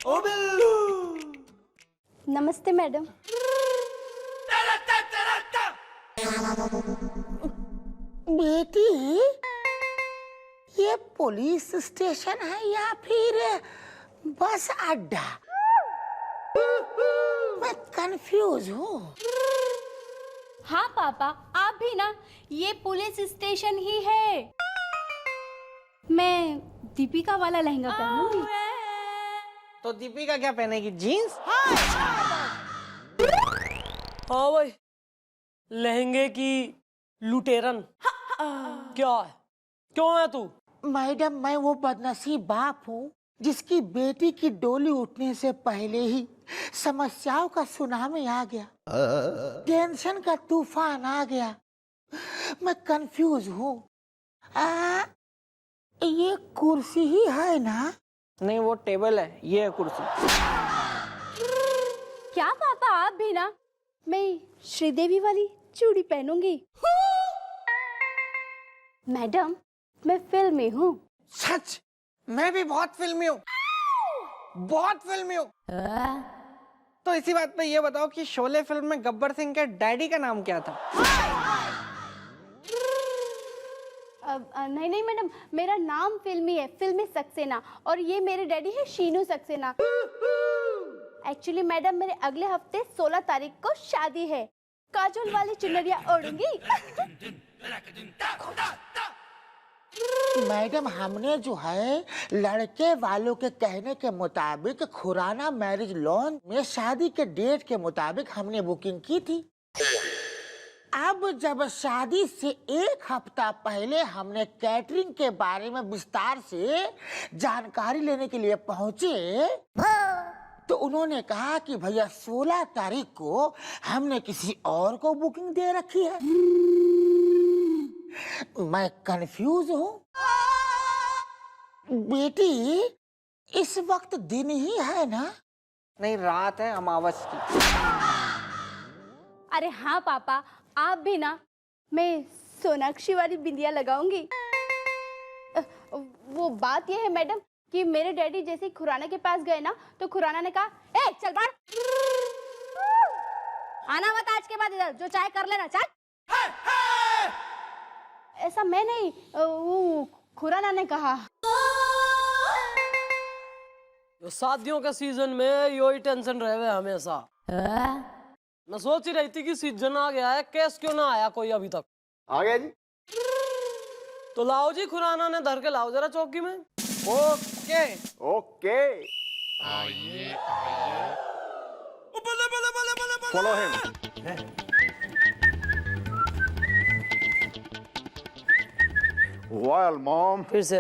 ओ बिल्लू। नमस्ते मैडम। बेटी, ये पुलिस स्टेशन है या फिर बस अड्डा? मैं कंफ्यूज हूँ। हाँ पापा, आप भी ना, ये पुलिस स्टेशन ही है। मैं दीपिका वाला लहंगा पहनूंगी। तो दीपिका क्या पहनेगी, जीन्स? हाँ भाई, लहंगे की लुटेरन। क्या है, क्यों है तू? मैडम, मैं वो बदनसीब बाप हूँ जिसकी बेटी की डोली उठने से पहले ही समस्याओं का सुनामी आ गया, टेंशन का तूफान आ गया। मैं कंफ्यूज हूँ। ये कुर्सी ही है ना? नहीं, वो टेबल है, ये है कुर्सी। क्या पापा, आप भी ना, मैं श्रीदेवी वाली चूड़ी पहनूंगी। मैडम, मैं फिल्मी हूँ। सच? मैं भी बहुत फिल्मी हूँ, बहुत फिल्मी हूँ। तो इसी बात पे ये बताओ कि शोले फिल्म में गब्बर सिंह के डैडी का नाम क्या था? नहीं नहीं मैडम, मेरा नाम फिल्मी है, फिल्मी सक्सेना, और ये मेरे डैडी है शीनू सक्सेना। एक्चुअली मैडम, मेरे अगले हफ्ते 16 तारीख को शादी है। काजोल वाली चुनरिया ओढ़ूंगी। मैडम, हमने जो है लड़के वालों के कहने के मुताबिक खुराना मैरिज लॉन में शादी के डेट के मुताबिक हमने बुकिंग की थी। अब जब शादी से एक हफ्ता पहले हमने कैटरिंग के बारे में विस्तार से जानकारी लेने के लिए पहुंचे, तो उन्होंने कहा कि भैया 16 तारीख को हमने किसी और को बुकिंग दे रखी है। मैं कंफ्यूज हूँ। बेटी, इस वक्त दिन ही है ना? नहीं, रात है, अमावस की। अरे हाँ पापा, आप भी ना, मैं सोनाक्षी वाली बिंदिया लगाऊंगी। वो बात ये है मैडम कि मेरे डैडी जैसे खुराना के पास गए ना, तो खुराना ने कहा, ए चल बाहर, आना मत आज के बाद इधर, जो चाहे कर लेना, चल। ऐसा मैं नहीं, वो खुराना ने कहा। तो शादियों के सीजन में यो ही टेंशन रहे हुए हमेशा। मैं सोच ही रही थी कि सीजन आ गया है, केस क्यों ना आया कोई अभी तक। आ गया जी। तो लाओ जी, खुराना ने धर के लाओ जरा चौकी में। Okay okay, follow him. Well mom, फिर से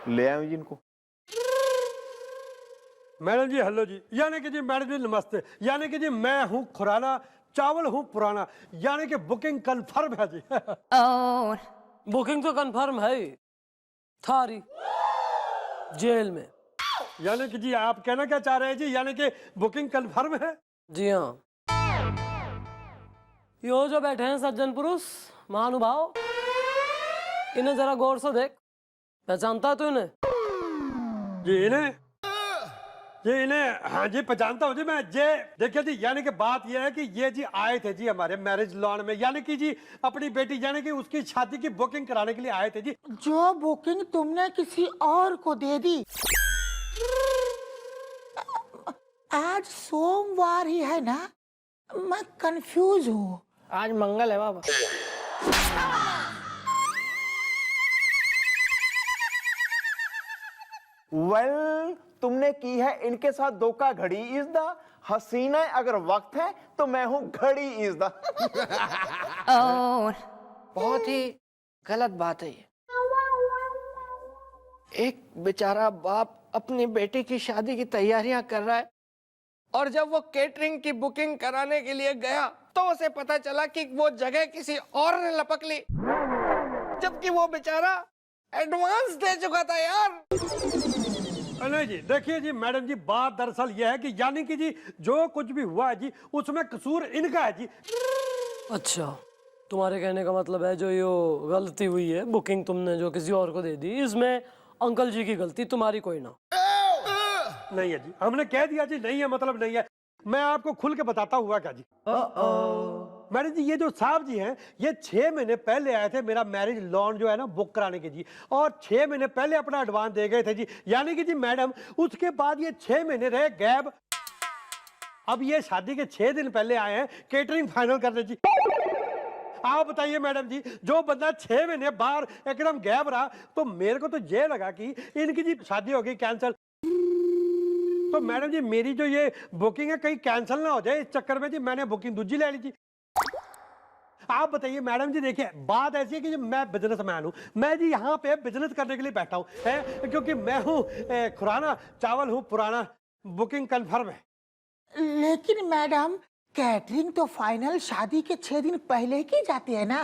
ले आऊं जी इनको। मैडम जी हेलो जी, यानी कि जी मैडम जी नमस्ते, यानी कि जी मैं हूँ खुराना, चावल हूँ पुराना, यानी कि बुकिंग कंफर्म है जी। बुकिंग तो कंफर्म है ही, थारी जेल में। यानी कि जी आप कहना क्या चाह रहे हैं जी, यानी कि बुकिंग कंफर्म है? जी हाँ, यो जो बैठे हैं सज्जन पुरुष महानुभाव, इन्हें जरा गौर से देख, पहचानता तू इन्हें? जी इन्हें हाँ जी पहचानता हूँ जी मैं। ये देखिए जी, यानी कि बात यह है कि ये जी आए थे जी हमारे मैरिज लॉन में, यानी कि जी अपनी बेटी यानी कि उसकी शादी की बुकिंग कराने के लिए आए थे जी। जो बुकिंग तुमने किसी और को दे दी। आज सोमवार ही है ना? मैं कंफ्यूज हूँ। आज मंगल है बाबा। वेल, तुमने की है इनके साथ धोखा घड़ी इज द हसीना। अगर वक्त है तो मैं हूँ घड़ी इज द। बहुत ही गलत बात है ये। एक बेचारा बाप अपनी बेटी की शादी की तैयारियां कर रहा है, और जब वो केटरिंग की बुकिंग कराने के लिए गया तो उसे पता चला कि वो जगह किसी और ने लपक ली, जबकि वो बेचारा एडवांस दे चुका था यार। नहीं जी, देखिए जी मैडम जी, बात दरअसल यह है कि यानी कि जी जो कुछ भी हुआ है जी उसमें कसूर इनका है जी। अच्छा, तुम्हारे कहने का मतलब है जो ये गलती हुई है, बुकिंग तुमने जो किसी और को दे दी, इसमें अंकल जी की गलती, तुम्हारी कोई ना। नहीं है जी, हमने कह दिया जी नहीं है मतलब नहीं है। मैं आपको खुल के बताता हुआ क्या जी। मैडम जी, ये जो साहब जी हैं ये 6 महीने पहले आए थे मेरा मैरिज लॉन जो है ना बुक कराने के जी, और 6 महीने पहले अपना एडवांस दे गए थे जी। यानी कि जी मैडम उसके बाद ये 6 महीने रहे गैप। अब ये शादी के 6 दिन पहले आए हैं केटरिंग फाइनल करने जी। आप बताइए मैडम जी, जो बंदा 6 महीने बाहर एकदम गैप रहा, तो मेरे को तो ये लगा कि इनकी जी शादी होगी कैंसिल। तो मैडम जी मेरी जो ये बुकिंग है कहीं कैंसिल ना हो जाए, इस चक्कर में जी मैंने बुकिंग दूसरी ले ली जी। आप बताइए मैडम जी, देखिए बात ऐसी है कि मैं बिजनेसमैन हूँ, मैं जी यहाँ पे बिजनेस करने के लिए बैठा हूँ, क्योंकि मैं हूँ खुराना चावल हूँ पुराना, बुकिंग कंफर्म है। लेकिन मैडम कैटरिंग तो फाइनल शादी के 6 दिन पहले की जाती है ना।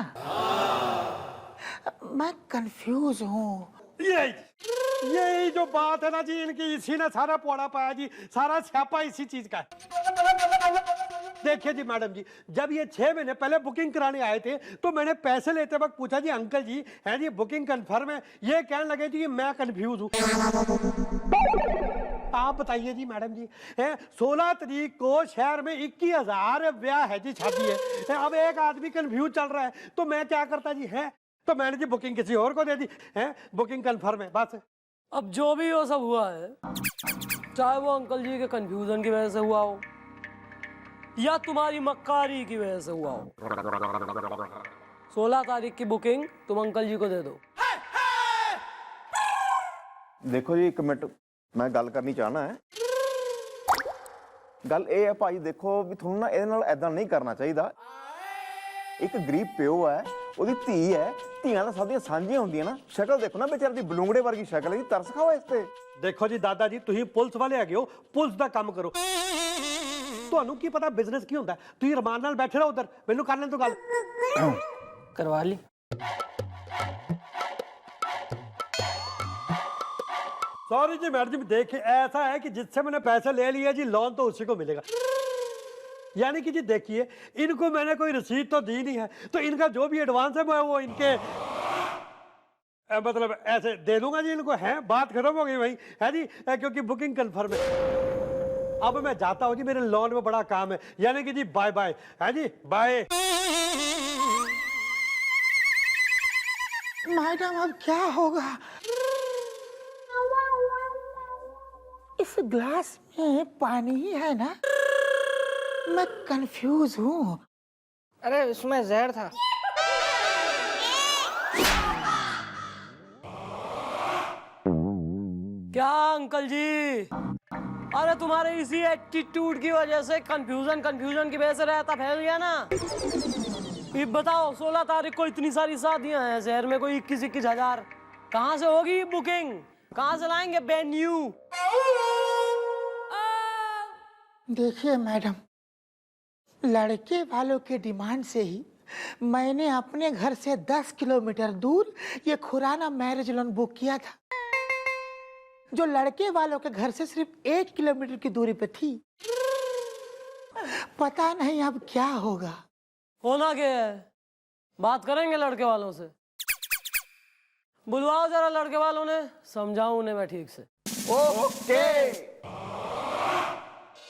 मैं कंफ्यूज हूँ। यही जो बात है ना जी इनकी, इसी ने सारा पौड़ा पाया जी, सारा स्यापा इसी चीज का है। देखिए जी मैडम जी, जब ये 6 महीने पहले बुकिंग कराने आए थे तो मैंने पैसे लेते वक्त पूछा जी अंकल जी है जी बुकिंग कंफर्म है, ये कहने लगे जी मैं कंफ्यूज हूँ। आप बताइए जी मैडम जी, 16 तारीख को शहर में 21,000 ब्याह है जी, शादी है। अब एक आदमी कंफ्यूज चल रहा है तो मैं क्या करता जी है, तो मैंने जी बुकिंग किसी और को दे दी है, बुकिंग कंफर्म है बस। अब जो भी वो सब हुआ है, चाहे वो अंकल जी के कंफ्यूजन की वजह से हुआ हो या तुम्हारी मक्कारी की वजह से हुआ हो, 16 तारीख की बुकिंग तुम अंकल जी को दे दो। देखो जी एक मिनट मैं गल करनी चाहना है। गल ये है भाई, देखो भी थोड़ा ना ਇਹਦੇ ਨਾਲ ऐदा नहीं करना चाहिए। एक गरीब प्यो है, ਉਹਦੀ ਧੀ है, ਧੀਆਂ ਤਾਂ ਸਭ ਦੀਆਂ ਸਾਂਝੀਆਂ ਹੁੰਦੀਆਂ ਨਾ। ਸ਼ਕਲ ਦੇਖੋ ਨਾ बेचारे ਦੀ ਬਲੂੰਗੜੇ ਵਰਗੀ ਸ਼ਕਲ ਹੈ ਜੀ, ਤਰਸ ਖਾਓ ਇਸ ਤੇ। देखो जी दादा जी, तुम पुलिस वाले हैगे हो, पुलिस का काम करो। ਤੁਹਾਨੂੰ ਕੀ ਪਤਾ ਬਿਜ਼ਨਸ ਕੀ ਹੁੰਦਾ, ਤੁਸੀਂ ਰਮਾਨ ਨਾਲ ਬੈਠੇ ਰਹੋ ਉਧਰ, ਮੈਨੂੰ ਕਰ ਲੈਣ ਤੋਂ ਗੱਲ। करवा ली। सॉरी जी मैडम जी, देखिए ऐसा है कि जिससे मैंने पैसे ले लिए जी लोन तो उसी को मिलेगा। यानी कि जी देखिए इनको मैंने कोई रसीद तो दी नहीं है, तो इनका जो भी एडवांस है मैं वो इनके मतलब ऐसे दे दूंगा जी इनको, है बात खत्म हो गई वही है जी, क्योंकि बुकिंग कंफर्म है। अब मैं जाता हूँ जी, मेरे लोन में बड़ा काम है, यानी कि जी बाय बाय है जी, बाय। मैडम अब क्या होगा? इस ग्लास में पानी ही है ना? मैं कंफ्यूज हूँ। अरे उसमें जहर था। क्या अंकल जी, अरे तुम्हारे इसी एटीट्यूड की वजह से कंफ्यूजन की वजह से रहता फैल गया ना। ये बताओ 16 तारीख को इतनी सारी शादियां हैं शहर में, कोई 21 हजार कहाँ से होगी बुकिंग, कहाँ से लाएंगे वेन्यू? देखिए मैडम, लड़के वालों के डिमांड से ही मैंने अपने घर से 10 किलोमीटर दूर ये खुराना मैरिज लॉन बुक किया था, जो लड़के वालों के घर से सिर्फ 1 किलोमीटर की दूरी पे थी। पता नहीं अब क्या होगा। होना क्या है, बात करेंगे लड़के वालों से। बुलवाओ जरा लड़के वालों ने, समझाऊं उन्हें मैं ठीक से। ओके।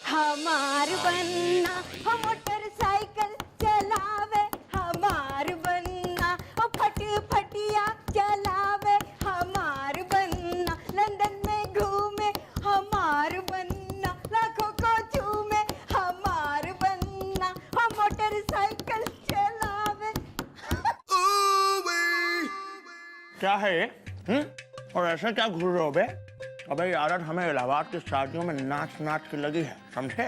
हमार बन्ना हम मोटरसाइकिल चलावे, हमार बन्ना ओ फट फटिया चलावे, हमार बन्ना लंदन में घूमे, हमार बन्ना लाखों को चूमे, हमार बन्ना ओ मोटरसाइकिल चलावे। क्या है ये? और ऐसा क्या घूर रहे हो बे? अबे ये आदत हमें इलाहाबाद की शादियों में नाच नाच के लगी है, समझे?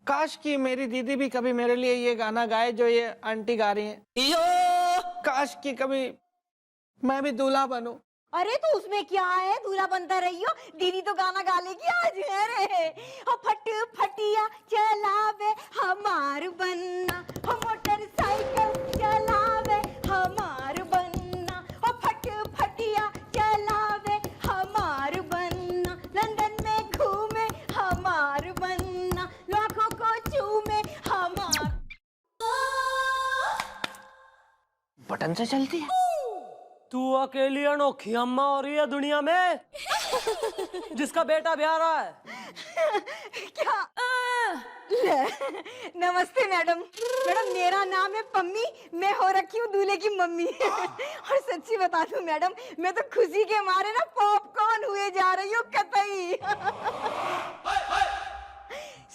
काश कि मेरी दीदी भी कभी मेरे लिए ये गाना गाए जो ये आंटी गा रही है। काश कि कभी मैं भी दूल्हा बनूं। अरे तो उसमें क्या है, दूल्हा बनता रहियो, दीदी तो गाना गा लेगी आज है रे। ओ फट फटिया चलावे, हमार बन्ना ओ मोटरसाइकिल चलावे, हमार बन्ना ओ फट फट धड़कन से चलती है। तू अकेली अनोखी अम्मा हो रही है दुनिया में जिसका बेटा ब्याह रहा है। क्या ले, नमस्ते मैडम। मैडम मेरा नाम है पम्मी, मैं हो रखी हूँ दूल्हे की मम्मी। और सच्ची बता दूं मैडम, मैं तो खुशी के मारे ना पॉपकॉर्न हुए जा रही हूँ कतई।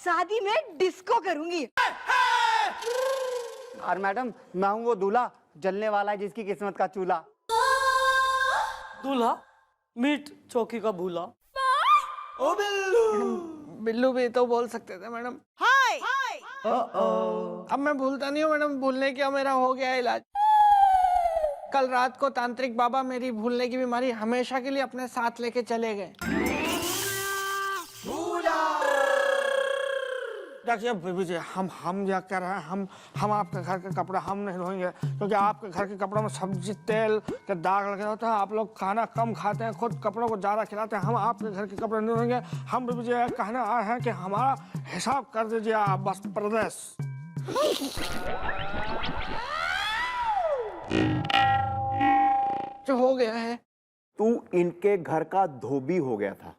शादी में डिस्को करूंगी। और मैडम मैं हूँ वो दूल्हा, जलने वाला है जिसकी किस्मत का चूल्हा। दूल्हा मीट चौकी का भूला। ओ बिल्लू भी तो बोल सकते थे मैडम। हाय अब मैं भूलता नहीं हूँ मैडम, भूलने का मेरा हो गया इलाज। कल रात को तांत्रिक बाबा मेरी भूलने की बीमारी हमेशा के लिए अपने साथ लेके चले गए। देखिए बीबी जी, हम क्या कह रहे हैं, हम आपके घर के कपड़े हम नहीं धोएंगे, क्योंकि आपके घर के कपड़ों में सब्जी तेल के दाग लगे होते हैं। आप लोग खाना कम खाते हैं, खुद कपड़ों को ज्यादा खिलाते हैं। हम आपके घर के कपड़े नहीं धोएंगे। हम बीबी जी कहने आए हैं कि हमारा हिसाब कर दीजिए आप, बस प्रदेश। जो हो गया है, तू इनके घर का धोबी हो गया था।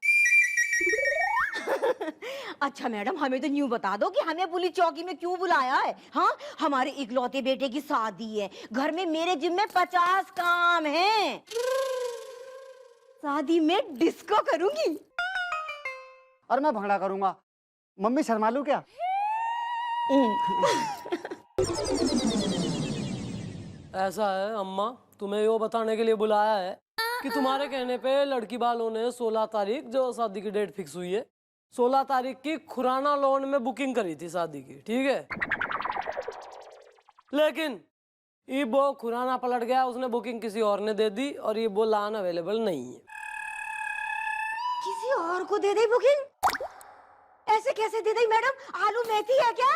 अच्छा मैडम, हमें तो न्यू बता दो कि हमें पुलिस चौकी में क्यों बुलाया है। हाँ, हमारे इकलौते बेटे की शादी है, घर में मेरे जिम्मे 50 काम हैं। शादी में डिस्को करूंगी और मैं भंगड़ा करूंगा। मम्मी शर्मा लूं क्या? ऐसा है अम्मा, तुम्हें यो बताने के लिए बुलाया है कि तुम्हारे कहने पे लड़की वालों ने 16 तारीख जो शादी की डेट फिक्स हुई है, 16 तारीख की खुराना लॉन में बुकिंग करी थी शादी की, ठीक है। लेकिन ये वो खुराना पलट गया, उसने बुकिंग किसी और ने दे दी और ये वो लान अवेलेबल नहीं है। किसी और को दे दे बुकिंग? ऐसे कैसे दे दी मैडम? आलू मेथी है क्या?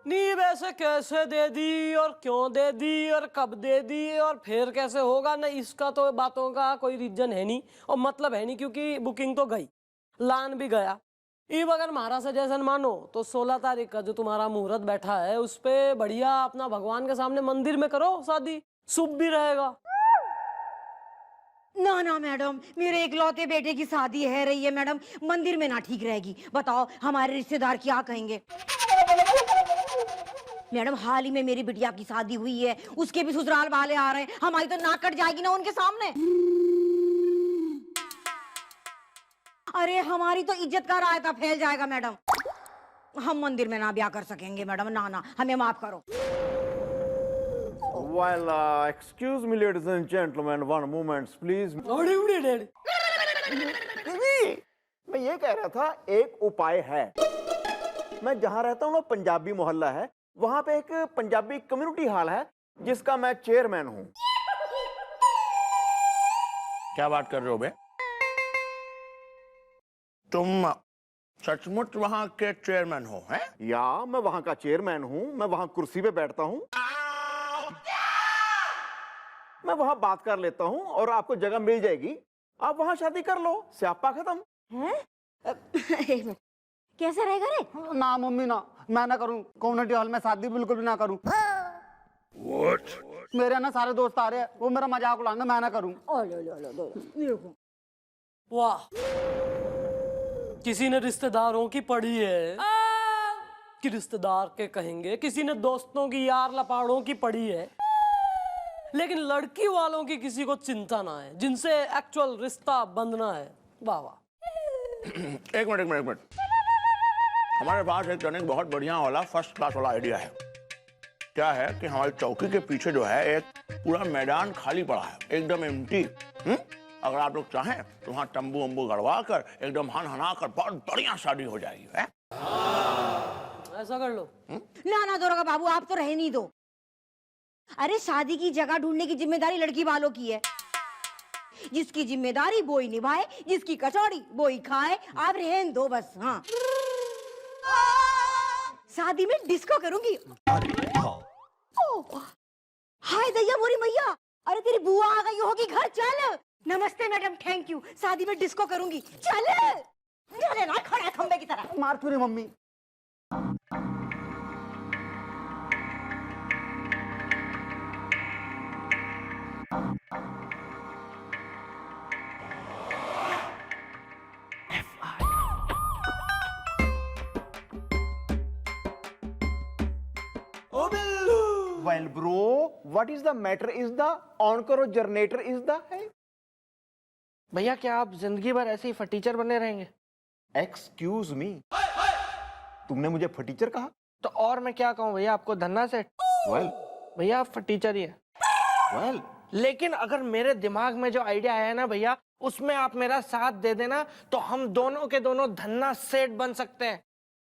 नहीं, वैसे कैसे दे दी और क्यों दे दी और कब दे दी और फिर कैसे होगा ना, इसका तो बातों का कोई रीजन है नहीं और मतलब है नहीं, क्योंकि बुकिंग तो गई, लान भी गया। इब अगर महाराज सजेशन मानो तो 16 तारीख का जो तुम्हारा मुहूर्त बैठा है उस पे बढ़िया अपना भगवान के सामने मंदिर में करो शादी, शुभ भी रहेगा। ना ना मैडम, मेरे इकलौते बेटे की शादी है रही है मैडम, मंदिर में ना ठीक रहेगी। बताओ हमारे रिश्तेदार क्या कहेंगे? मैडम हाल ही में मेरी बिटिया की शादी हुई है, उसके भी ससुराल वाले आ रहे हैं, हमारी तो नाक कट जाएगी ना उनके सामने। अरे हमारी तो इज्जत का रायता फैल जाएगा मैडम। हम मंदिर में ना ब्याह कर सकेंगे मैडम, ना ना, हमें माफ करो। Well, excuse me, ladies and gentlemen, one moment, please. मैं ये कह रहा था, एक उपाय है। मैं जहाँ रहता हूँ ना, पंजाबी मोहल्ला है, वहाँ पे एक पंजाबी कम्युनिटी हॉल है जिसका मैं चेयरमैन हूँ। क्या बात कर रहे हो बे? तुम सचमुच वहाँ के चेयरमैन हो, हैं? या मैं वहाँ का चेयरमैन हूँ, मैं वहाँ कुर्सी पे बैठता हूँ, मैं वहाँ बात कर लेता हूँ और आपको जगह मिल जाएगी, आप वहाँ शादी कर लो, स्यापा खत्म। हैं? कैसे रहेगा रे? ना मम्मी ना, मैं ना करूं, कम्युनिटी हॉल में शादी बिल्कुल भी ना करूं। मेरे ना सारे दोस्त आ रहे हैं, वो मेरा मजाक उड़ाएंगे, मैं ना करूं। वाह, किसी ने रिश्तेदारों की पढ़ी है कि रिश्तेदार के कहेंगे, किसी ने दोस्तों की यार लपाड़ों की पढ़ी है, लेकिन लड़की वालों की किसी को चिंता ना है, जिनसे एक्चुअल रिश्ता बंधना है। वाह वाह। एक मिनट, हमारे पास एक टर्निंग बहुत बढ़िया वाला फर्स्ट क्लास वाला आइडिया है। क्या है कि हमारी चौकी के पीछे जो है एक पूरा मैदान खाली पड़ा है, एकदम एम्प्टी। अगर आप लोग चाहें तो वहाँ तंबू वंबू गड़वा कर एकदम हना कर बहुत बढ़िया शादी हो जाएगी, है? ऐसा कर लो। ना ना दोरोगा बाबू, आप तो रह नहीं दो। अरे शादी की जगह ढूंढने की जिम्मेदारी लड़की वालों की है, जिसकी जिम्मेदारी वो ही निभाए, जिसकी कचौड़ी वो ही खाए। आप रहन दो बस। हाँ, शादी में डिस्को करूंगी। हाय दैया मोरी मैया, अरे तेरी बुआ आ गई होगी घर, चल। नमस्ते मैडम, थैंक यू। शादी में डिस्को करूंगी, चल। चले ना खड़ा खंबे की तरह। मार क्यों रही mummy? Well, bro, what is the matter? Is the on करो जनरेटर is the है? भैया क्या आप जिंदगी भर ऐसे ही फटीचर बने रहेंगे? Excuse me. तुमने मुझे फटीचर कहा? तो और मैं क्या कहूँ भैया, आपको धन्ना सेठ? Well, भैया आप फटीचर ही है। well. लेकिन अगर मेरे दिमाग में जो आइडिया आया ना भैया, उसमें आप मेरा साथ दे देना तो हम दोनों के दोनों धन्ना सेठ बन सकते हैं।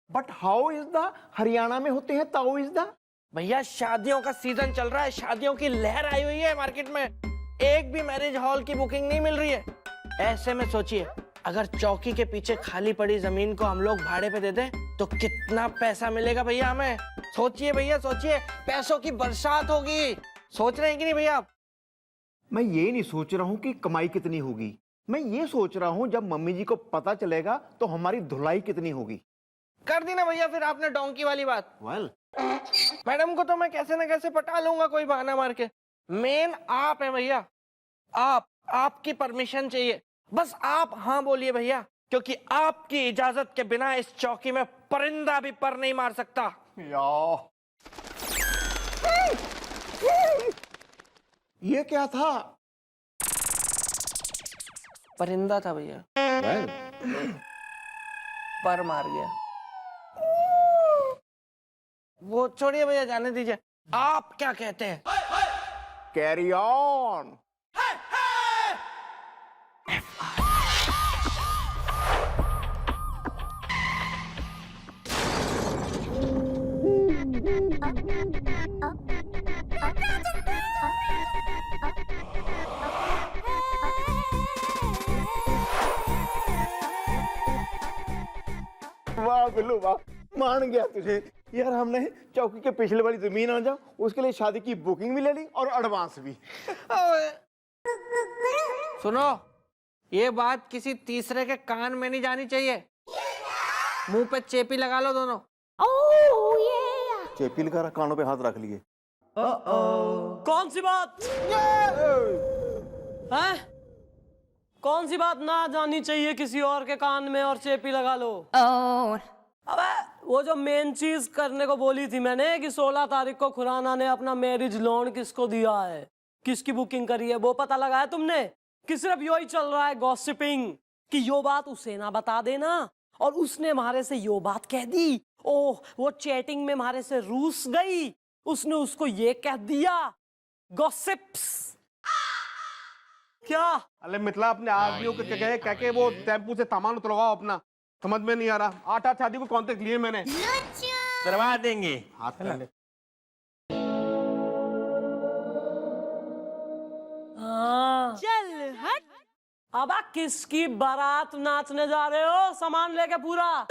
But how is the? Haryana में होते हैं ताओ is the? भैया शादियों का सीजन चल रहा है, शादियों की लहर आई हुई है मार्केट में, एक भी मैरिज हॉल की बुकिंग नहीं मिल रही है। ऐसे में सोचिए, अगर चौकी के पीछे खाली पड़ी जमीन को हम लोग भाड़े पे दे दें तो कितना पैसा मिलेगा भैया हमें। सोचिए भैया सोचिए, पैसों की बरसात होगी। सोच रहे हैं कि नहीं भैया आप? मैं ये नहीं सोच रहा हूँ कि कमाई कितनी होगी, मैं ये सोच रहा हूँ जब मम्मी जी को पता चलेगा तो हमारी धुलाई कितनी होगी। कर दी ना भैया फिर आपने डोंकी वाली बात। Well, मैडम को तो मैं कैसे ना कैसे पटा लूंगा कोई बहाना मार के। मेन आप है भैया, आपकी परमिशन चाहिए, बस आप हाँ बोलिए भैया, क्योंकि आपकी इजाजत के बिना इस चौकी में परिंदा भी पर नहीं मार सकता। ये क्या था? परिंदा था भैया, Well, पर मार गया। वो छोड़िए भैया, जाने दीजिए। आप क्या कहते हैं? carry on. वाह बिल्लू वाह, मान गया तुझे यार। हमने चौकी के पिछले वाली जमीन आ जा, उसके लिए शादी की बुकिंग भी ले ली और एडवांस भी। सुनो, ये बात किसी तीसरे के कान में नहीं जानी चाहिए। मुंह पे चेपी लगा लो दोनों। चेपी लगा, कानों पे हाथ रख लिए। कौन सी बात है? कौन सी बात ना जानी चाहिए किसी और के कान में और चेपी लगा लो? अबे वो जो मेन चीज करने को बोली थी मैंने कि 16 तारीख को खुराना ने अपना मैरिज लोन किसको दिया है, किसकी बुकिंग करी है, वो पता लगाया तुमने? कि सिर्फ यो ही चल रहा है गॉसिपिंग कि यो बात उसे ना बता देना और उसने हमारे से यो बात कह दी। ओह वो चैटिंग में हमारे से रूस गई, उसने उसको ये कह दिया। गॉसिप्स क्या? अरे मिथिला अपने आदमियों के कहे कह के वो टेम्पू से सामान उतरवाओ अपना, समझ में नहीं आ रहा। 8 शादी को कॉन्ट्रैक्ट लिए मैंने, करवा देंगे। हाथ कर ले। चल हट। अब किसकी बारात नाचने जा रहे हो? सामान लेके पूरा।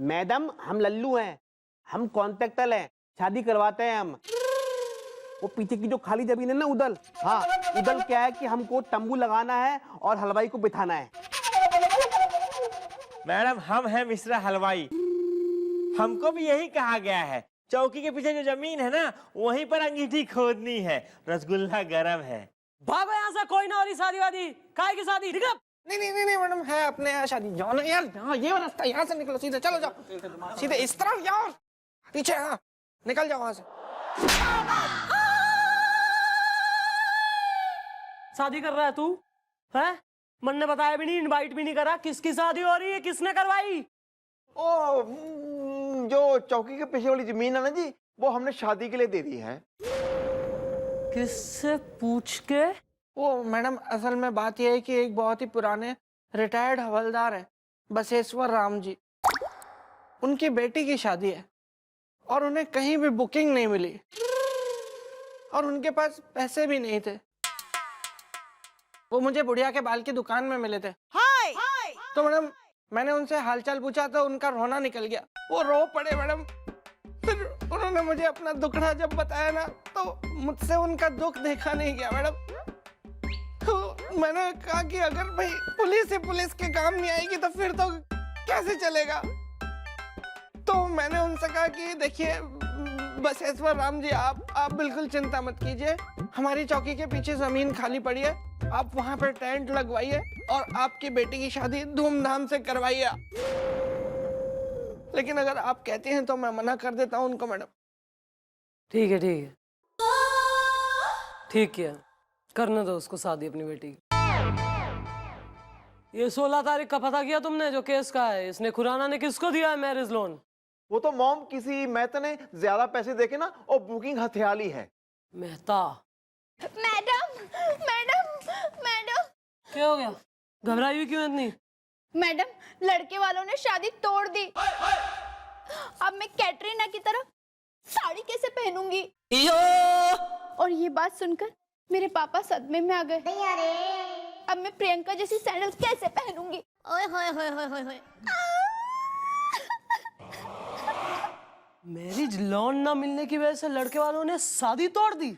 मैडम हम लल्लू हैं, हम कॉन्ट्रैक्टर हैं, शादी करवाते हैं हम। वो पीछे की जो खाली जमीन है ना उधर, हाँ उधर क्या है कि हमको तंबू लगाना है और हलवाई को बिठाना है। मैडम हम हैं मिश्रा हलवाई, हमको भी यही कहा गया है। चौकी के पीछे जो जमीन है ना, वहीं पर अंगीठी खोदनी है, रसगुल्ला गरम है। भागो यहाँ से, कोई ना हो रही शादी वादी। काय की शादी? निकल। नहीं मैडम, है अपने यहाँ शादी। जाओ ना यार, हाँ ये रास्ता, यहाँ से निकलो, सीधे चलो जाओ, सीधे इस तरफ यार, पीछे। हाँ निकल जाओ वहां से। शादी कर रहा है तू? है? मन ने बताया भी नहीं, इनवाइट भी नहीं करा। किसकी शादी हो रही है, किसने करवाई? ओ जो चौकी के पीछे वाली जमीन है ना जी, वो हमने शादी के लिए दे दी है। किससे पूछ के? वो मैडम असल में बात यह है कि एक बहुत ही पुराने रिटायर्ड हवलदार है, बसेश्वर राम जी, उनकी बेटी की शादी है और उन्हें कहीं भी बुकिंग नहीं मिली और उनके पास पैसे भी नहीं थे। वो मुझे बुढ़िया के बाल की दुकान में मिले थे। हाय तो मैडम मैंने उनसे हालचाल पूछा तो उनका रोना निकल गया, वो रो पड़े मैडम। फिर उन्होंने मुझे अपना दुखड़ा जब बताया ना, तो मुझसे उनका दुख देखा नहीं गया मैडम। तो मैंने कहा कि अगर भाई पुलिस के काम नहीं आएगी तो फिर तो कैसे चलेगा। तो मैंने उनसे कहा कि देखिए बसेश्वर राम जी, आप बिल्कुल चिंता मत कीजिए। हमारी चौकी के पीछे जमीन खाली पड़ी है, आप वहां पर टेंट लगवाइए और आपकी बेटी की शादी धूमधाम से करवाइए। लेकिन अगर आप कहती हैं तो मैं मना कर देता हूं उनको मैडम। ठीक है ठीक है, ठीक किया, करने दो उसको शादी अपनी बेटी की। ये 16 तारीख का पता किया तुमने जो केस का है? इसने खुराना ने किसको दिया है मैरिज लोन? वो तो मॉम किसी मेहता ने ज्यादा पैसे देके ना और बुकिंग हथियाली है। मेहता? मैडम मैडम मैडम, क्या हो गया? घबराई हुई क्यों इतनी? मैडम लड़के वालों ने शादी तोड़ दी। अब मैं कैटरीना की तरह साड़ी कैसे पहनूंगी? और ये बात सुनकर मेरे पापा सदमे में आ गए। अब मैं प्रियंका जैसी सैंडल कैसे पहनूंगी? ओए होए होए होए होए होए। मैरिज लोन ना मिलने की वजह से लड़के वालों ने शादी तोड़ दी।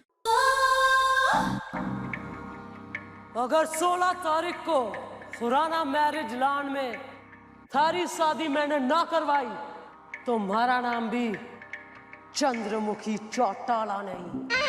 अगर 16 तारीख को खुराना मैरिज लॉन में थारी शादी मैंने ना करवाई तो हमारा नाम भी चंद्रमुखी चौटाला नहीं।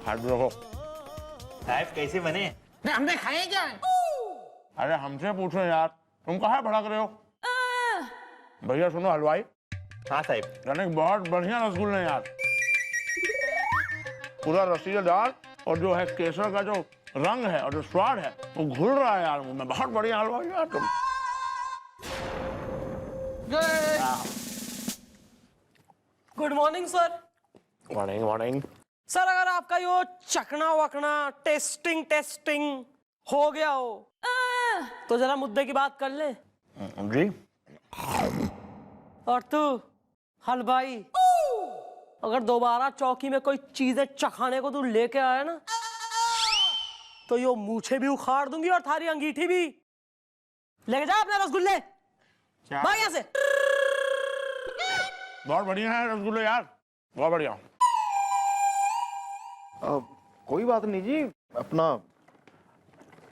हाथ रखो। साहब कैसे बने? हमने खाए क्या? अरे हमसे पूछो यार, तुम कहाँ भड़क रहे हो? भैया सुनो हलवाई। हाँ साहब। यानी बहुत बढ़िया रसगुल्ले यार, पूरा रसीलेदार, और जो है केसर का जो रंग है और जो स्वाद है वो घुल रहा है यार मुंह में। बहुत बढ़िया हलवाई यार तुम। Good morning sir. Morning morning. Sir अगर आपका यो चकना वकना टेस्टिंग हो गया हो तो जरा मुद्दे की बात कर ले। जी। और तू हलवाई, अगर दोबारा चौकी में कोई चीजें चखाने को तू लेके आया ना तो यो मूछे भी उखाड़ दूंगी और थारी अंगीठी भी। लेके जा अपने रसगुल्ले, भाग यहाँ से। बहुत बढ़िया है रसगुल्ले यार, बहुत बढ़िया। कोई बात नहीं जी, अपना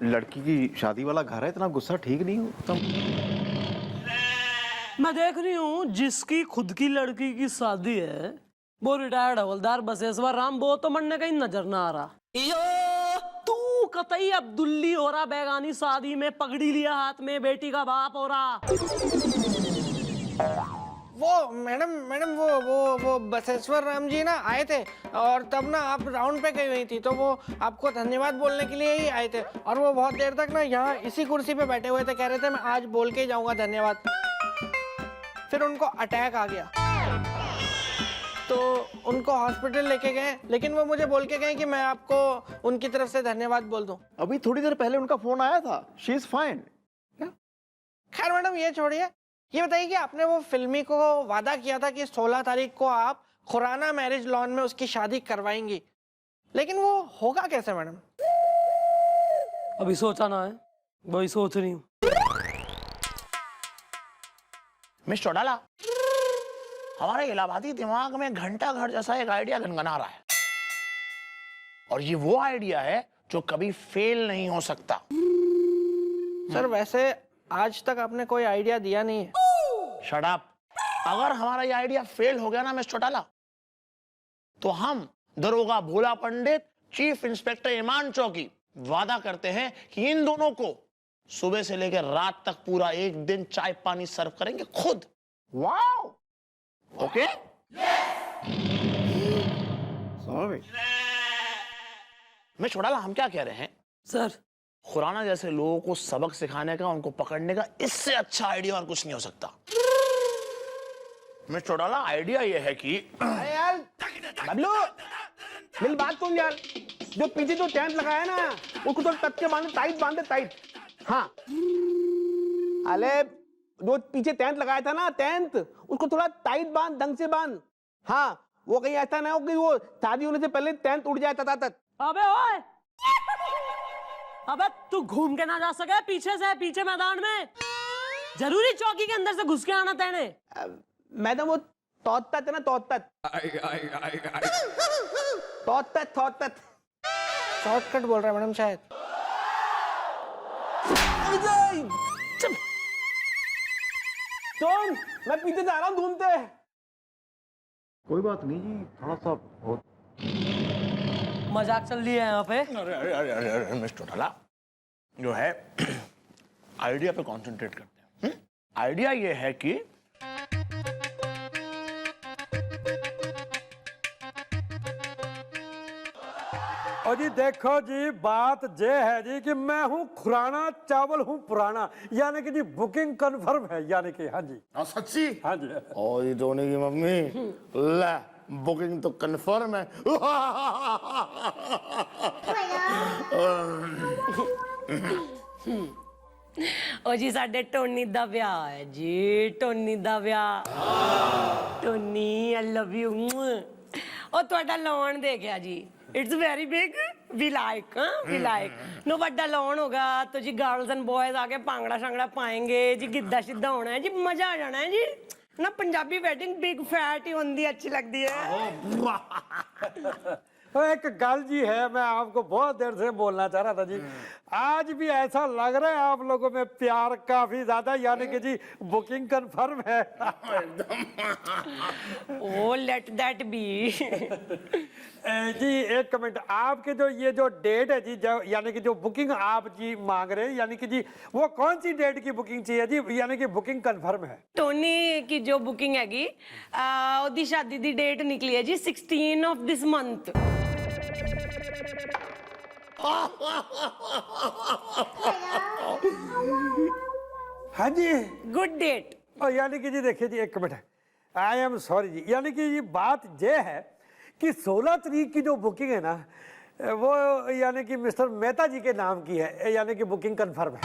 लड़की की शादी वाला घर है, इतना गुस्सा ठीक नहीं होता। मैं देख रही हूँ जिसकी खुद की लड़की की शादी है वो रिटायर्ड हवलदार बसेश्वर राम, वो तो मन ने कहीं नजर ना आ रहा। तू कतई अब्दुल्ली हो रहा, बेगानी शादी में पगड़ी लिया हाथ में, बेटी का बाप हो रहा। वो मैडम वो बसेश्वर राम जी ना आए थे और तब ना आप राउंड पे गई हुई थी, तो वो आपको धन्यवाद बोलने के लिए ही आए थे। और वो बहुत देर तक ना यहाँ इसी कुर्सी पे बैठे हुए थे, कह रहे थे मैं आज बोल के जाऊंगा धन्यवाद। फिर उनको अटैक आ गया तो उनको हॉस्पिटल लेके गए, लेकिन वो मुझे बोल के गए कि मैं आपको उनकी तरफ से धन्यवाद बोल दूं। अभी थोड़ी देर पहले उनका फोन आया था, शी इज फाइन। खैर मैडम ये छोड़िए, ये बताइए कि आपने वो फिल्मी को वादा किया था कि 16 तारीख को आप खुराना मैरिज लॉन में उसकी शादी करवाएंगी, लेकिन वो होगा कैसे मैडम? अभी सोचा ना है, वही सोच रही हूँ। मिस चौटाला, हमारे इलाहाबादी दिमाग में घंटा घर जैसा एक आइडिया गनगना रहा है, और ये वो आइडिया है जो कभी फेल नहीं हो सकता। सर वैसे आज तक आपने कोई आइडिया दिया नहीं है। Shut up. अगर हमारा ये आइडिया फेल हो गया ना मिस चौटाला, तो हम दरोगा भोला पंडित, चीफ इंस्पेक्टर ईमान चौकी वादा करते हैं कि इन दोनों को सुबह से लेकर रात तक पूरा एक दिन चाय पानी सर्व करेंगे खुद। Wow, okay? Sorry miss Chautala, हम क्या कह रहे हैं? सर खुराना जैसे लोगों को सबक सिखाने का, उनको पकड़ने का इससे अच्छा आइडिया और कुछ नहीं हो सकता। मिस चौटाला, आइडिया यह है कि यार बबलू, मेरी बात सुन यार, जो पीछे जो टेंट लगाया ना उसको तो टच के बांधे, टाइट बांधे, टाइट। हाँ, अरे जो पीछे टेंट लगाया था ना, टेंट, उसको थोड़ा टाइट बांध, ढंग से बांध। हाँ, वो कहीं ऐसा ना हो कि वो शादी होने से पहले टेंट उड़ जाए ततातत। अबे ओए, अबे तू घूम के ना जा सके पीछे से, पीछे मैदान में? जरूरी चौकी के अंदर से घुस के आना तेने? मैडम वो तौतत है ना, तौतत, तौतत, तौतत। शॉर्टकट बोल रहा है मैडम शायद। तुम, मैं पीछे जा रहा हूँ घूमते। कोई बात नहीं जी, थोड़ा सा बहुत मजाक चल रही है यहाँ पे। अरे मिस्टर ढाला, जो है आइडिया पे कंसंट्रेट करते हैं। आइडिया ये है कि और जी देखो जी, बात ये है जी कि मैं हूँ खुराना, चावल हूँ पुराना, यानी कि जी बुकिंग कंफर्म है, यानी कि हाँ जी। सच्ची? हाँ जी। और ये धोनी की मम्मी, ले बुकिंग तो कंफर्म है। ओ जी साडे टोनी दा ब्याह है जी, टोनी दा ब्याह। Tony I love you. ओ ਤੁਹਾਡਾ ਲੋਨ देखा जी, it's very big, we like, we like. No बड़ा लोन होगा तो जी गर्ल्स एंड बॉयज आके भांगड़ा शांगड़ा पाएंगे जी, गिद्दा शिद्दा होना है जी, मजा आ जाना है जी ना। पंजाबी वेडिंग बिग फैट ही होती अच्छी लगती है। तो एक गल जी है, मैं आपको बहुत देर से बोलना चाह रहा था जी। आज भी ऐसा लग रहा है आप लोगों में प्यार काफी ज्यादा, यानी कि जी बुकिंग कंफर्म है। ओ लेट दैट बी। जी एक कमेंट, आपके जो ये जो डेट है जी, यानी कि जो बुकिंग आप जी मांग रहे हैं, यानी कि जी वो कौन सी डेट की बुकिंग चाहिए जी, यानी कि बुकिंग कंफर्म है? टोनी की जो बुकिंग हैगी, ओदी शादी दी डेट निकली है जी 16 ऑफ दिस मंथ। हाँ जी, गुड डेट। और यानी कि जी देखिए जी एक मिनट, आई एम सॉरी जी, यानी कि ये बात ये है कि 16 तारीख की जो बुकिंग है ना, वो यानी कि मिस्टर मेहता जी के नाम की है, यानी कि बुकिंग कंफर्म है।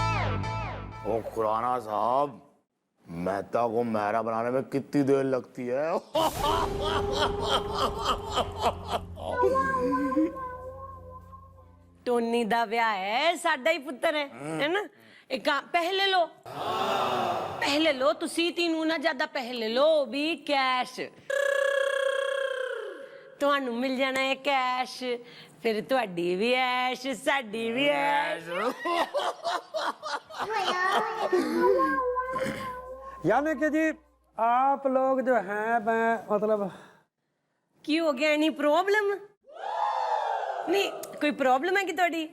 ओ खुराना साहब, मेहता को मेहरा बनाने में कितनी देर लगती है? टोनी दा ब्याह है, साडा ही पुत्र है ना। एक काम पहले लो तुसी तीनों ना ज्यादा पहले लो भी कैश, ਤੁਹਾਨੂੰ ਮਿਲ ਜਾਣਾ ਹੈ कैश, फिर ਤੁਹਾਡੀ भी ऐश, साडी भी ऐश। यानी कि जी आप लोग जो हैं, मैं मतलब की हो गया, एनी प्रॉब्लम? नहीं कोई प्रॉब्लम है कि ਤੁਹਾਡੀ?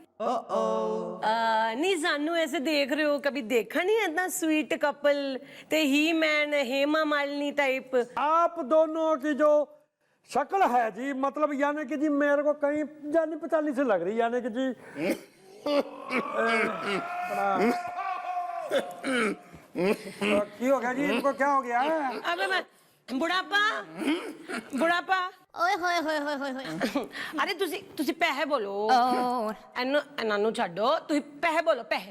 नहीं सानू ऐसे देख रहे हो, कभी देखा नहीं है इतना स्वीट कपल, ते ही मैन हेमा मालिनी टाइप। आप दोनों की जो शक्ल है जी, मतलब यानी कि जी मेरे को कहीं जानी पहचानी से लग रही, यानी कि जी की हो गया जी, इनको क्या हो गया? अबे मैं बुढ़ापा ओए होए होए होए होए होए। अरे तुसी पैसे बोलो, ਇਹਨਾਂ ਨੂੰ ਛੱਡੋ, ਤੁਸੀਂ पैसे बोलो, पैसे।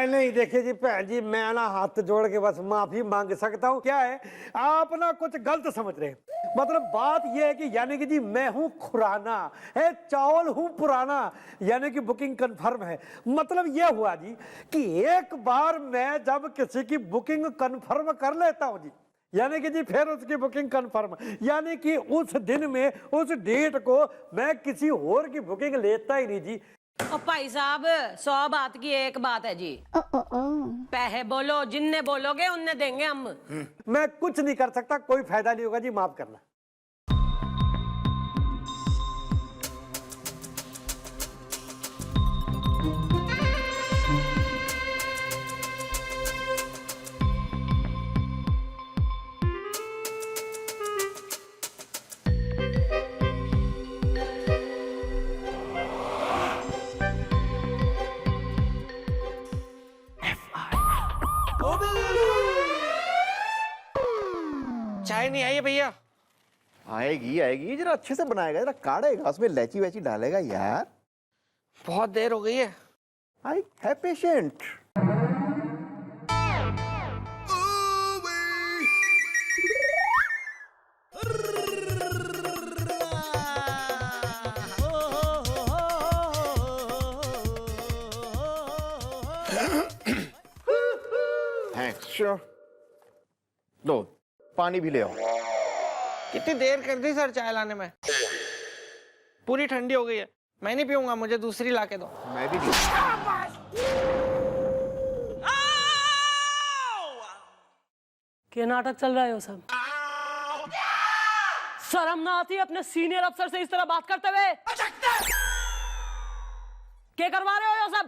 नहीं देखिए जी भैन जी, मैं ना हाथ जोड़ के बस माफी मांग सकता हूँ। क्या है, आप ना कुछ गलत समझ रहे हैं। मतलब बात यह है कि यानी कि जी मैं हूँ खुराना है, चावल हूँ पुराना, यानी कि बुकिंग कंफर्म है। मतलब यह हुआ जी कि एक बार मैं जब किसी की बुकिंग कंफर्म कर लेता हूँ जी, यानी कि जी फिर उसकी बुकिंग कंफर्म, यानी कि उस दिन में उस डेट को मैं किसी और की बुकिंग लेता ही नहीं जी। ओ भाई साहब, 100 बात की एक बात है जी, पैसे बोलो, जिन्ने बोलोगे उन्ने देंगे हम। मैं कुछ नहीं कर सकता, कोई फायदा नहीं होगा जी, माफ करना। चाय नहीं आई है भैया? आएगी आएगी, जरा अच्छे से बनाएगा, जरा काढ़ेगा, उसमें इलायची वैची डालेगा यार। बहुत देर हो गई है। आई है पेशेंट। अच्छा लो पानी भी ले आओ। कितनी देर कर दी सर चाय लाने में, पूरी ठंडी हो गई है। मैं नहीं पीऊंगा, मुझे दूसरी ला के दो। मैं भी नहीं। क्या नाटक चल रहा है वो सब? शर्म ना आती अपने सीनियर अफसर से इस तरह बात करते हुए? क्या करवा रहे हो ये सब?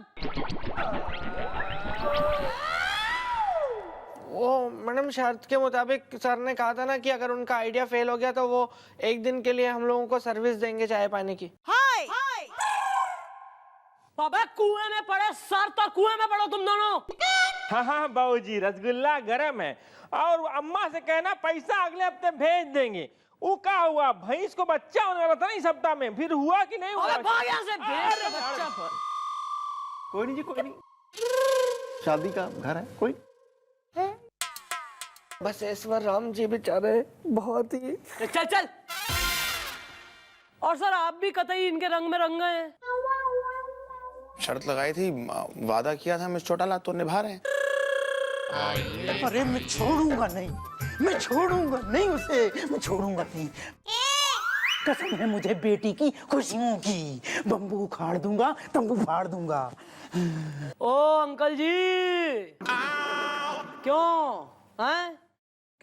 वो मैडम शर्त के मुताबिक सर ने कहा था ना कि अगर उनका आइडिया फेल हो गया तो वो एक दिन के लिए हम लोगों को सर्विस देंगे चाय पानी की। अबे कुएं में पड़े सर तो कुएं में पड़ो तुम दोनों। हाँ हाँ बाबूजी, रसगुल्ला गरम है और अम्मा से कहना पैसा अगले हफ्ते भेज देंगे। वो क्या हुआ, भैंस को बच्चा होने वाला था ना इस सप्ताह में, फिर हुआ कि नहीं हुआ? अबे भाग यहाँ से, भेज दे बच्चा। कोई नहीं जी, कोई नहीं, शादी का घर है, कोई बस ऐश्वर राम जी बेचारे बहुत ही। चल चल। और सर आप भी कतई इनके रंग में रंग गए हैं। शर्त लगाई थी, वादा किया था मिस चौटाला, तो निभा रहे हैं। अरे मैं छोड़ूंगा नहीं, मैं छोड़ूंगा नहीं उसे, मैं छोड़ूंगा नहीं। कसम है मुझे बेटी की खुशियों की, बम्बू उखाड़ दूंगा, तंबू फाड़ दूंगा। ओ अंकल जी, क्यों हैं?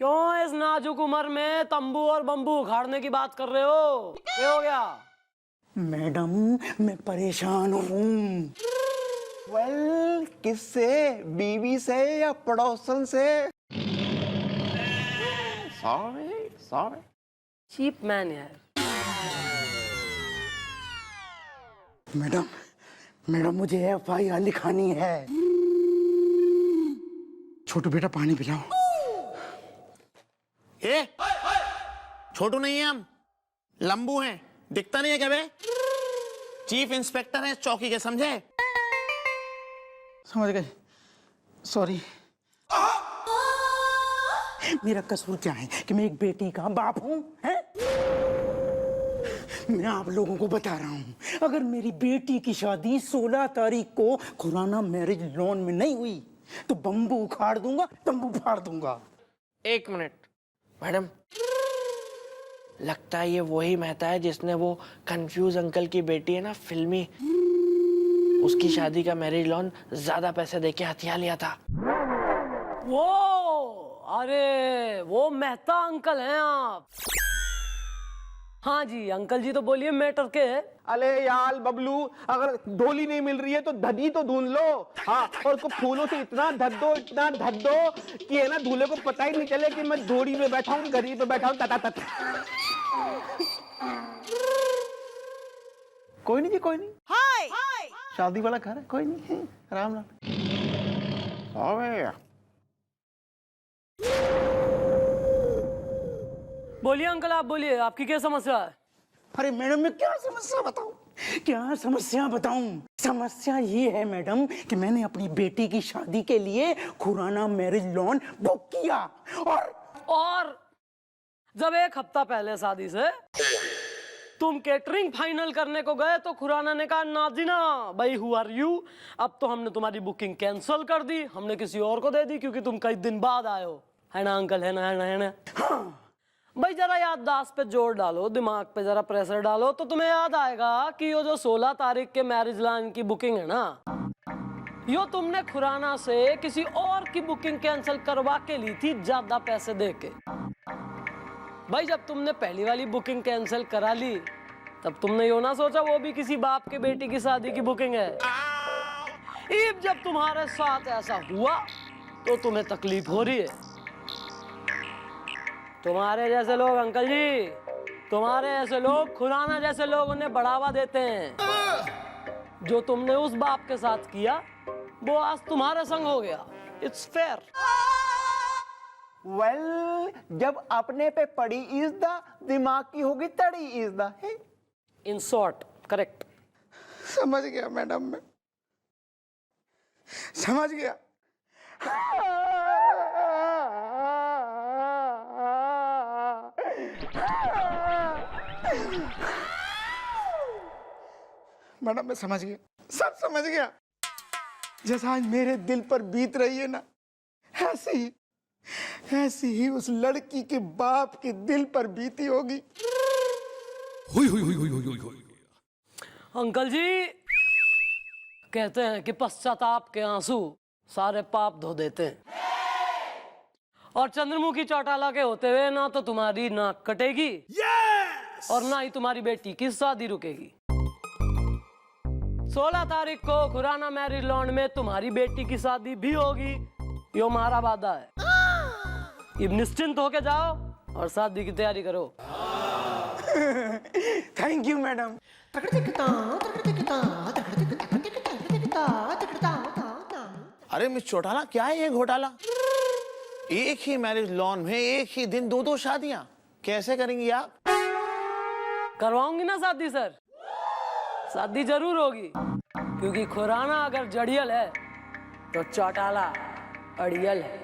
क्यों इस नाजुक उम्र में तंबू और बम्बू उखाड़ने की बात कर रहे हो? क्या हो गया? मैडम मैं परेशान हूँ। वेल, किससे? बीवी से या पड़ोसन से? Sorry sorry. चीप मैन यार। मैडम मैडम मुझे FIR लिखानी है। छोटू बेटा पानी पिलाओ। ए, छोटू नहीं है हम, लंबू हैं, दिखता नहीं है क्या बे? चीफ इंस्पेक्टर हैं चौकी के, समझे? समझ गए, सॉरी। मेरा कसूर क्या है कि मैं एक बेटी का बाप हूं, हैं? मैं आप लोगों को बता रहा हूं, अगर मेरी बेटी की शादी 16 तारीख को खुराना मैरिज लॉन में नहीं हुई तो बम्बू उखाड़ दूंगा, तंबू फाड़ दूंगा। एक मिनट मैडम, लगता है ये वही मेहता है जिसने वो कंफ्यूज अंकल की बेटी है ना फिल्मी, उसकी शादी का मैरिज लॉन ज्यादा पैसे देके हथिया लिया था। वो अरे वो मेहता अंकल हैं आप? हाँ जी अंकल जी, तो बोलिए मैटर के है। अले यार बबलू, अगर डोली नहीं मिल रही है तो धदी तो ढूंढ लो। हाँ, और उसको फूलों से इतना धद दो कि है ना दूल्हे को पता ही नहीं चले कि मैं डोरी में बैठा हूँ, गरी पे बैठा हूँ। कोई नहीं जी, कोई नहीं। हाय शादी वाला घर है, कोई नहीं, आराम ना। बोलिए अंकल, आप बोलिए, आपकी क्या समस्या है? अरे मैडम मैं क्या समस्या बताऊं, क्या समस्या बताऊं? समस्या ये है मैडम कि मैंने अपनी बेटी की शादी के लिए खुराना मैरिज लॉन बुक किया और जब एक हफ्ता पहले शादी से तुम केटरिंग फाइनल करने को गए तो खुराना ने कहा नाजिना भाई हु आर यू, अब तो हमने तुम्हारी बुकिंग कैंसिल कर दी, हमने किसी और को दे दी क्योंकि तुम कई दिन बाद आए हो, है ना अंकल? है ना, है ना, है ना? हाँ। भाई जरा याददाश्त पे जोर डालो, दिमाग पे जरा प्रेशर डालो तो तुम्हें याद आएगा कि ये जो 16 तारीख के मैरिज लॉन की बुकिंग है ना, यो तुमने खुराना से किसी और की बुकिंग कैंसिल करवा के ली थी ज्यादा पैसे देके। भाई जब तुमने पहली वाली बुकिंग कैंसिल करा ली तब तुमने यो ना सोचा वो भी किसी बाप के बेटी की शादी की बुकिंग है। अब जब तुम्हारे साथ ऐसा हुआ तो तुम्हें तकलीफ हो रही है। तुम्हारे जैसे लोग अंकल जी, तुम्हारे ऐसे लोग खुराना जैसे लोग उन्हें बढ़ावा देते हैं। जो तुमने उस बाप के साथ किया वो आज तुम्हारे संग हो गया। It's fair. वेल, जब अपने पे पड़ी इज द दिमाग की होगी तड़ी is the. In short correct. समझ गया मैडम, मैं समझ गया। मैडम मैं समझ गया, सब समझ गया। जैसा आज मेरे दिल पर बीत रही है ना, ऐसे ही ऐसी ही उस लड़की के बाप के दिल पर बीती होगी। अंकल जी कहते हैं कि पश्चाताप के आंसू सारे पाप धो देते हैं, और चंद्रमुखी चौटाला के होते हुए ना तो तुम्हारी नाक कटेगी और ना ही तुम्हारी बेटी की शादी रुकेगी। 16 तारीख को खुराना मैरिज लॉन में तुम्हारी बेटी की शादी भी होगी, यो हमारा वादा है। अब निश्चिंत होके जाओ और शादी की तैयारी करो। Thank you madam. अरे मिस चौटाला, क्या है ये घोटाला? एक ही मैरिज लॉन में एक ही दिन दो शादियां कैसे करेंगी आप? करवाऊंगी ना शादी सर, शादी जरूर होगी, क्योंकि खुराना अगर जड़ियल है तो चौटाला अड़ियल है।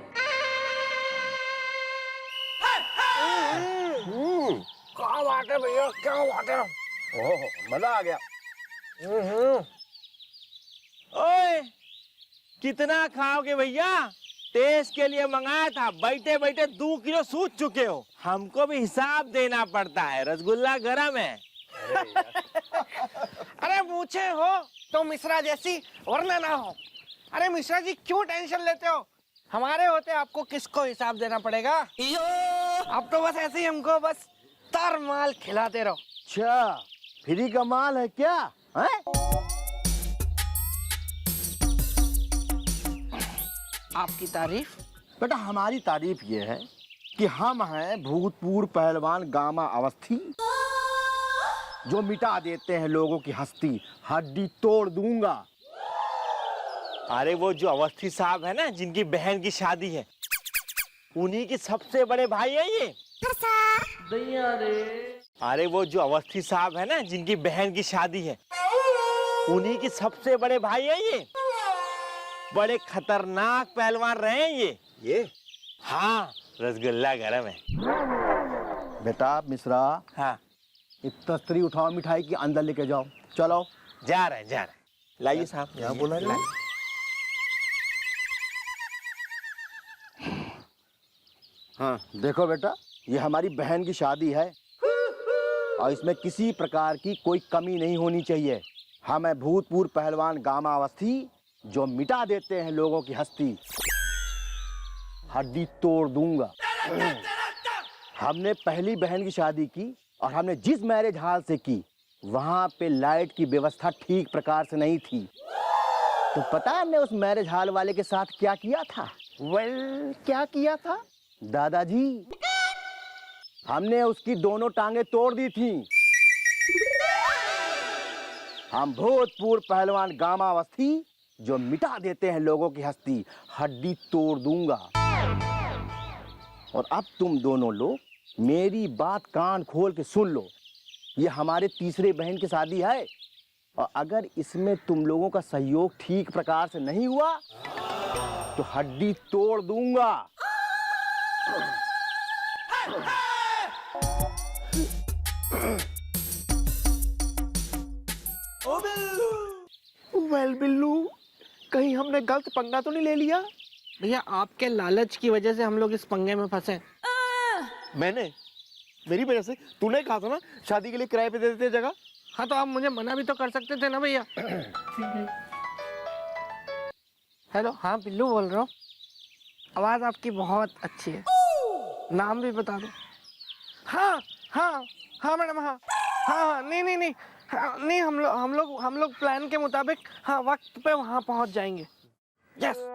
क्या बात है भैया, क्या बात है। ओह मजा आ गया। ओए कितना खाओगे भैया? टेस्ट के लिए मंगाया था, बैठे बैठे 2 किलो सूझ चुके हो। हमको भी हिसाब देना पड़ता है, रसगुल्ला गरम है। अरे पूछे हो तो मिश्रा जैसी वरना ना हो। अरे मिश्रा जी क्यों टेंशन लेते हो, हमारे होते आपको किसको हिसाब देना पड़ेगा। आप तो बस ऐसे ही हमको बस तार माल खिलाते रहो। अच्छा फ्री का माल है क्या? है? आपकी तारीफ? बेटा हमारी तारीफ ये है कि हम हैं भूतपूर्व पहलवान गामा अवस्थी, जो मिटा देते हैं लोगों की हस्ती, हड्डी तोड़ दूंगा। अरे वो जो अवस्थी साहब है ना, जिनकी बहन की शादी है, उन्हीं के सबसे बड़े भाई है ये। अरे वो जो अवस्थी साहब है ना, जिनकी बहन की शादी है, उन्हीं के सबसे बड़े भाई है ये। बड़े खतरनाक पहलवान रहे हैं ये। हाँ रसगुल्ला गरम है। बेटा मिश्रा, हाँ एक तस्तरी उठाओ, मिठाई की अंदर लेके जाओ। चलो जा रहे हैं। लाइए साहब, यहाँ बोला लाइए। हाँ देखो बेटा, ये हमारी बहन की शादी है और इसमें किसी प्रकार की कोई कमी नहीं होनी चाहिए। हम है भूतपूर्व पहलवान गामा अवस्थी, जो मिटा देते हैं लोगों की हस्ती, हड्डी तोड़ दूंगा। हमने पहली बहन की शादी की और हमने जिस मैरिज हॉल से की, वहां पे लाइट की व्यवस्था ठीक प्रकार से नहीं थी। तो पता है हमने उस मैरिज हॉल वाले के साथ क्या किया था? क्या किया था दादाजी? हमने उसकी दोनों टांगे तोड़ दी थी। हम भूतपूर्व पहलवान गामा अवस्थी, जो मिटा देते हैं लोगों की हस्ती, हड्डी तोड़ दूंगा। और अब तुम दोनों लोग मेरी बात कान खोल के सुन लो। ये हमारे तीसरे बहन की शादी है, और अगर इसमें तुम लोगों का सहयोग ठीक प्रकार से नहीं हुआ तो हड्डी तोड़ दूंगा। वेल बिल्लू, कहीं हमने गलत पंगा तो नहीं ले लिया? भैया आपके लालच की वजह से हम लोग इस पंगे में फंसे। मैंने? मेरी वजह से? तूने कहा था ना शादी के लिए किराए पे दे देते जगह। हाँ तो आप मुझे मना भी तो कर सकते थे ना भैया। हेलो, हाँ बिल्लू बोल रहा हूँ। आवाज आपकी बहुत अच्छी है, नाम भी बता दो। हाँ हाँ हाँ मैडम, हाँ हाँ नहीं, हाँ, नहीं हम लोग प्लान के मुताबिक हाँ वक्त पे वहाँ पहुँच जाएंगे। यस।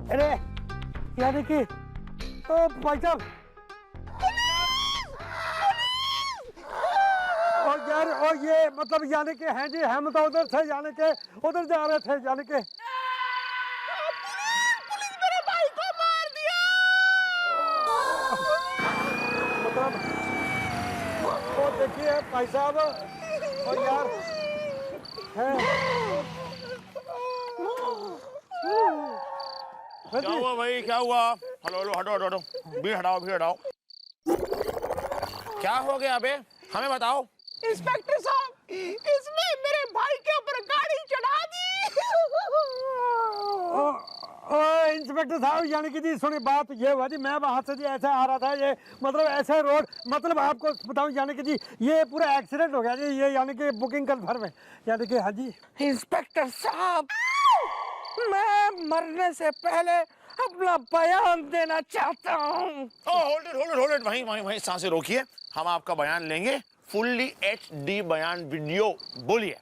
अरे क्या देखिए, ओ भाई साहब, और यार और ये मतलब जाने के हैं जी, हम तो उधर थे जाने के, उधर जा रहे थे जाने के। देखिए भाई साहब, और यार क्या हुआ भाई, क्या हुआ? हेलो हेलो, हटो हटो हटो, भी हटाओ। क्या हो गया बे, हमें बताओ। इंस्पेक्टर साहब, इसने मेरे भाई के ऊपर गाड़ी चढ़ा दी। इंस्पेक्टर साहब, यानी कि जी सुनिए, बात ये हुआ जी, मैं वहां से जी ऐसे आ रहा था, ये मतलब ऐसे रोड, मतलब आपको बताऊं, यानी कि जी ये पूरा एक्सीडेंट हो गया जी, ये यानी कि बुकिंग कन्फर्म है, यानी कि हाँ जी। इंस्पेक्टर साहब, मैं मरने से पहले अपना बयान देना चाहता हूँ। होल्ड इट, वहीं सांसें रोकिए, हम आपका बयान लेंगे, फुल्ली HD बयान वीडियो, बोलिए।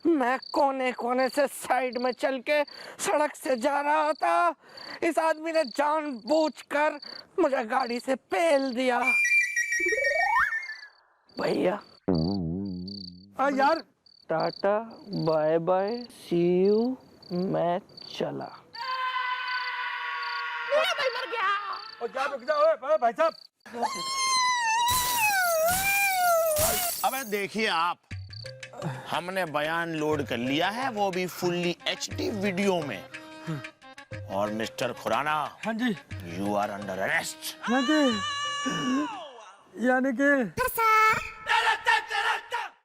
मैं कोने कोने से साइड में चल के सड़क से जा रहा था, इस आदमी ने जानबूझकर मुझे गाड़ी से पेल दिया। भैया यार tata bye bye, see you, मैं चला। रुक जाओ भाई साहब। अबे देखिए आप, हमने बयान लोड कर लिया है, वो भी फुल्ली HD वीडियो में। और मिस्टर खुराना, हाँ जी, यू आर अंडर अरेस्ट। हाँ जी, यानी कि